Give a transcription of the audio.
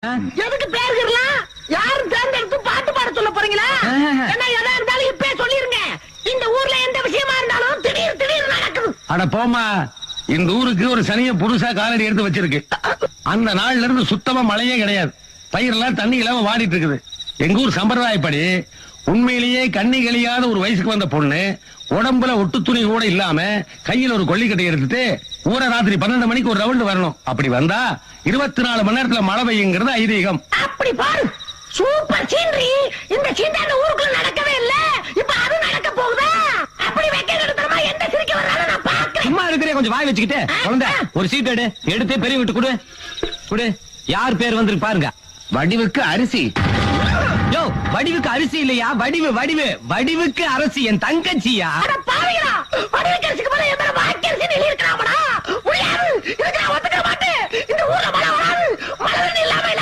எதுக்கு பேருக்கலாம் யாரும் தேர்ந்தெடுத்து பாட்டு பாட சொல்ல போறீங்களா? என்ன எதா இருந்தாலும் இப்பே சொல்லிருங்க. இந்த ஊர்ல எந்த விஷயமா இருந்தாலும் திடீர் திடீர் நடக்குது. அட போமா, இந்த ஊருக்கு ஒரு சனிய புதுசா காலடி எடுத்து வச்சிருக்கு. அந்த நாள்ல இருந்து சுத்தமா மழையே கிடையாது. பயிரெல்லாம் தண்ணி இல்லாம வாடிட்டு இருக்குது. எங்க ஊர் சம்பிரதாயப்படி உண்மையிலேயே கண்ணி கழியாத ஒரு வயசுக்கு வந்த பொண்ணு உடம்புல ஒட்டு துணி கூட இல்லாம கையில ஒரு கொல்லிக்கட்டை எடுத்துட்டு ஊரை ராத்திரி 12 மணிக்கு ஒரு ரவுண்டு வரணும். அப்படி வந்தா 24 மணி நேரத்துல மழை பெய்யுங்கிறது ஐதீகம். அப்படி பாரு, சூப்பர் சீனரி. இந்த சீண்டான ஊருக்குள்ள நடக்கவே இல்ல, இப்ப அது நடக்க போகுதா? அப்படி வைக்க நடத்துறமா எந்த சிரிக்க வர்றாலும் நான் பாக்குறேன். சும்மா இருக்கிறே, கொஞ்சம் வாய் வச்சுக்கிட்டு குழந்தை ஒரு சீட் எடுத்து பெரிய விட்டு கொடு கொடு. யார் பேர் வந்திருக்கு பாருங்க. வடிவுக்கு அரிசி. யோ, வடிவுக்கு அரிசி இல்லையா, வடிவு வடிவு வடிவுக்கு அரசி என் தங்கச்சியா. அட பாவிகளா, வடிவுக்கு அரிசிக்கு மேல என் மேல வாக்கரிசி எழுதி இருக்கலாமடா.